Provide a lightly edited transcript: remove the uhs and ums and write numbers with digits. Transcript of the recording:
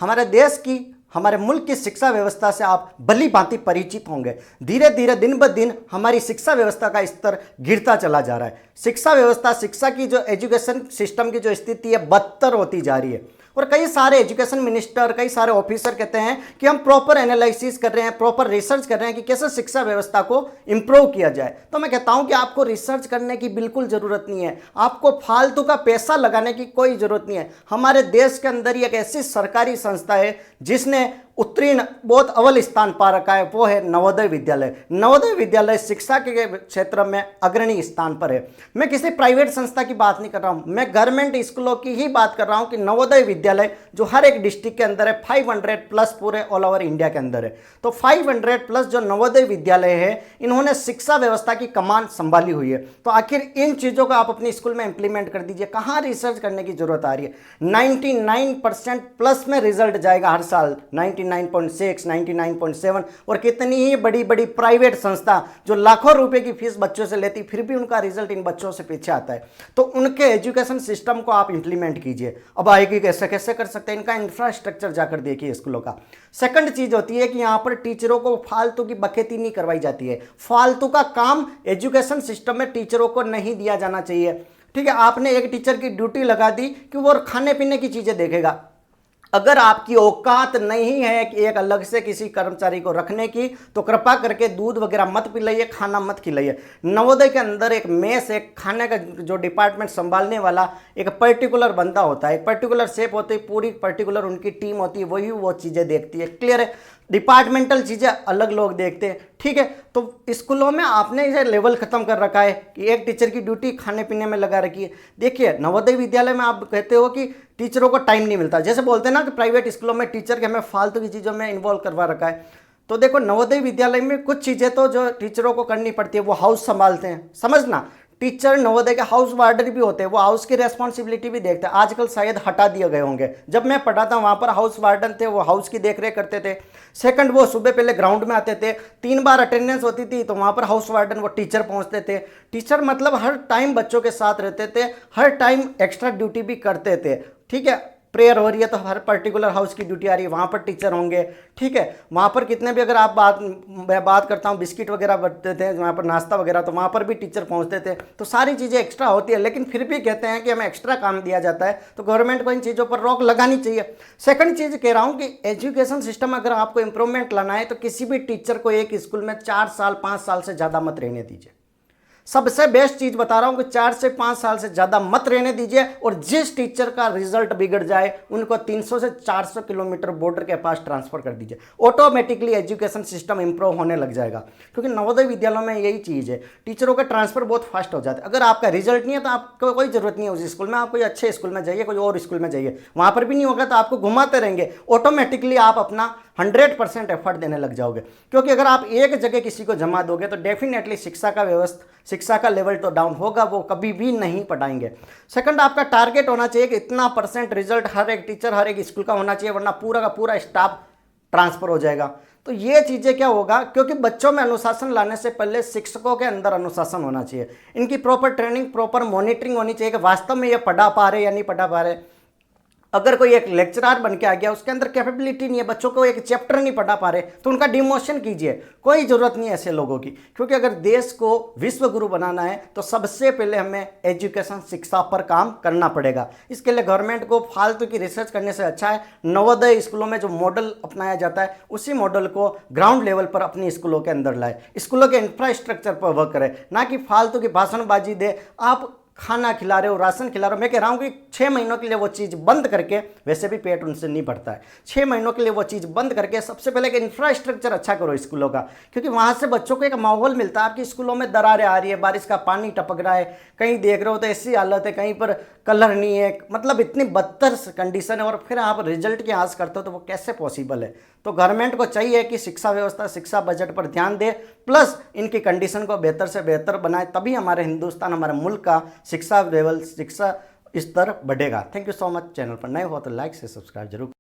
हमारे देश की, हमारे मुल्क की शिक्षा व्यवस्था से आप भली भांति परिचित होंगे। धीरे धीरे दिन ब दिन हमारी शिक्षा व्यवस्था का स्तर गिरता चला जा रहा है। शिक्षा व्यवस्था, शिक्षा की जो एजुकेशन सिस्टम की जो स्थिति है बदतर होती जा रही है। और कई सारे एजुकेशन मिनिस्टर, कई सारे ऑफिसर कहते हैं कि हम प्रॉपर एनालिसिस कर रहे हैं, प्रॉपर रिसर्च कर रहे हैं कि कैसे शिक्षा व्यवस्था को इंप्रूव किया जाए। तो मैं कहता हूं कि आपको रिसर्च करने की बिल्कुल ज़रूरत नहीं है, आपको फालतू का पैसा लगाने की कोई ज़रूरत नहीं है। हमारे देश के अंदर ही एक ऐसी सरकारी संस्था है जिसने उत्तीर्ण बहुत अव्वल स्थान पा रखा है, वो है नवोदय विद्यालय। नवोदय विद्यालय शिक्षा के क्षेत्र में अग्रणी स्थान पर है। मैं किसी प्राइवेट संस्था की बात नहीं कर रहा हूँ, मैं गवर्नमेंट स्कूलों की ही बात कर रहा हूँ कि नवोदय विद्यालय जो हर एक डिस्ट्रिक्ट के अंदर है, 500 प्लस पूरे ऑल ओवर इंडिया के अंदर है। तो 500 प्लस जो नवोदय विद्यालय है, इन्होंने शिक्षा व्यवस्था की कमान संभाली हुई है। तो आखिर इन चीज़ों को आप अपने स्कूल में इंप्लीमेंट कर दीजिए। कहाँ रिसर्च करने की जरूरत आ रही है? 99% प्लस में रिजल्ट जाएगा हर साल, 99.6, 99.7। और कितनी ही बड़ी बड़ी प्राइवेट संस्था जो लाखों रुपए की फीस बच्चों से लेती, फिर भी उनका रिजल्ट इन बच्चों से पीछे आता है। तो उनके एजुकेशन सिस्टम को आप इंप्लीमेंट कीजिए। अब आएगी कैसे कैसे कर सकते हैं, इनका इंफ्रास्ट्रक्चर जाकर देखिए स्कूलों का। सेकंड चीज होती है कि यहाँ पर टीचरों को फालतू की बखेती नहीं करवाई जाती है। फालतू का काम एजुकेशन सिस्टम में टीचरों को नहीं दिया जाना चाहिए। ठीक है, आपने एक टीचर की ड्यूटी लगा दी कि वो खाने पीने की चीजें देखेगा। अगर आपकी औकात नहीं है कि एक अलग से किसी कर्मचारी को रखने की, तो कृपा करके दूध वगैरह मत पिलाइए, खाना मत खिलाइए। नवोदय के अंदर एक मेस, एक खाने का जो डिपार्टमेंट संभालने वाला एक पर्टिकुलर बंदा होता है, एक पर्टिकुलर शेप होती है, पूरी पर्टिकुलर उनकी टीम होती है, वही वो चीज़ें देखती है। क्लियर है? डिपार्टमेंटल चीज़ें अलग लोग देखते हैं। ठीक है, तो स्कूलों में आपने ये लेवल खत्म कर रखा है कि एक टीचर की ड्यूटी खाने पीने में लगा रखी है। देखिए, नवोदय विद्यालय में आप कहते हो कि टीचरों को टाइम नहीं मिलता, जैसे बोलते हैं ना कि प्राइवेट स्कूलों में टीचर के हमें फालतू की चीज़ों में इन्वॉल्व करवा रखा है। तो देखो, नवोदय विद्यालय में कुछ चीज़ें तो जो टीचरों को करनी पड़ती है, वो हाउस संभालते हैं, समझना। टीचर नवोदय के हाउस वार्डन भी होते हैं, वो हाउस की रेस्पॉन्सिबिलिटी भी देखते हैं। आजकल शायद हटा दिए गए होंगे। जब मैं पढ़ा था वहाँ पर हाउस वार्डन थे, वो हाउस की देखरेख करते थे। सेकंड, वो सुबह पहले ग्राउंड में आते थे, 3 बार अटेंडेंस होती थी, तो वहाँ पर हाउस वार्डन वो टीचर पहुँचते थे। टीचर मतलब हर टाइम बच्चों के साथ रहते थे, हर टाइम एक्स्ट्रा ड्यूटी भी करते थे। ठीक है, प्रेयर हो रही है तो हर पर्टिकुलर हाउस की ड्यूटी आ रही है, वहाँ पर टीचर होंगे। ठीक है, वहाँ पर कितने भी, अगर आप मैं बात करता हूँ, बिस्किट वगैरह बंटते थे वहाँ पर, नाश्ता वगैरह, तो वहाँ पर भी टीचर पहुँचते थे। तो सारी चीज़ें एक्स्ट्रा होती है, लेकिन फिर भी कहते हैं कि हमें एक्स्ट्रा काम दिया जाता है। तो गवर्नमेंट को इन चीज़ों पर रोक लगानी चाहिए। सेकंड चीज़ कह रहा हूँ कि एजुकेशन सिस्टम अगर आपको इंप्रूवमेंट लाना है तो किसी भी टीचर को एक स्कूल में 4 साल 5 साल से ज़्यादा मत रहने दीजिए। सबसे बेस्ट चीज बता रहा हूं कि 4 से 5 साल से ज्यादा मत रहने दीजिए। और जिस टीचर का रिजल्ट बिगड़ जाए उनको 300 से 400 किलोमीटर बॉर्डर के पास ट्रांसफर कर दीजिए। ऑटोमेटिकली एजुकेशन सिस्टम इंप्रूव होने लग जाएगा, क्योंकि नवोदय विद्यालयों में यही चीज है, टीचरों का ट्रांसफर बहुत फास्ट हो जाता है। अगर आपका रिजल्ट नहीं है तो आपको कोई जरूरत नहीं है उस स्कूल में, आप कोई अच्छे स्कूल में जाइए, कोई और स्कूल में जाइए। वहां पर भी नहीं होगा तो आपको घुमाते रहेंगे, ऑटोमेटिकली आप अपना 100% एफर्ट देने लग जाओगे। क्योंकि अगर आप एक जगह किसी को जमा दोगे तो डेफिनेटली शिक्षा का लेवल तो डाउन होगा, वो कभी भी नहीं पढ़ाएंगे। सेकंड, आपका टारगेट होना चाहिए कि इतना % रिजल्ट हर एक टीचर, हर एक स्कूल का होना चाहिए, वरना पूरा का पूरा स्टाफ ट्रांसफर हो जाएगा। तो ये चीज़ें क्या होगा, क्योंकि बच्चों में अनुशासन लाने से पहले शिक्षकों के अंदर अनुशासन होना चाहिए। इनकी प्रॉपर ट्रेनिंग, प्रॉपर मॉनिटरिंग होनी चाहिए कि वास्तव में ये पढ़ा पा रहे या नहीं पढ़ा पा रहे। अगर कोई एक लेक्चरर बन के आ गया, उसके अंदर कैपेबिलिटी नहीं है, बच्चों को एक चैप्टर नहीं पढ़ा पा रहे, तो उनका डिमोशन कीजिए। कोई ज़रूरत नहीं है ऐसे लोगों की, क्योंकि अगर देश को विश्व गुरु बनाना है तो सबसे पहले हमें एजुकेशन, शिक्षा पर काम करना पड़ेगा। इसके लिए गवर्नमेंट को फालतू की रिसर्च करने से अच्छा है नवोदय स्कूलों में जो मॉडल अपनाया जाता है उसी मॉडल को ग्राउंड लेवल पर अपनी स्कूलों के अंदर लाए, स्कूलों के इंफ्रास्ट्रक्चर पर वर्क करें, ना कि फालतू की भाषणबाजी दे। आप खाना खिला रहे हो, राशन खिला रहे हो, मैं कह रहा हूँ कि 6 महीनों के लिए वो चीज़ बंद करके, वैसे भी पेट उनसे नहीं भरता है, 6 महीनों के लिए वो चीज़ बंद करके सबसे पहले एक इंफ्रास्ट्रक्चर अच्छा करो स्कूलों का, क्योंकि वहाँ से बच्चों को एक माहौल मिलता है। आपकी स्कूलों में दरारें आ रही है, बारिश का पानी टपक रहा है, कहीं देख रहे हो तो ऐसी हालत है, कहीं पर कलर नहीं है, मतलब इतनी बदतर कंडीशन है, और फिर आप रिजल्ट की आस करते हो तो वो कैसे पॉसिबल है। तो गवर्नमेंट को चाहिए कि शिक्षा व्यवस्था, शिक्षा बजट पर ध्यान दे, प्लस इनकी कंडीशन को बेहतर से बेहतर बनाए, तभी हमारे हिंदुस्तान, हमारे मुल्क का शिक्षा लेवल, शिक्षा स्तर बढ़ेगा। Thank you so much. Channel पर नए हो तो लाइक से सब्सक्राइब जरूर।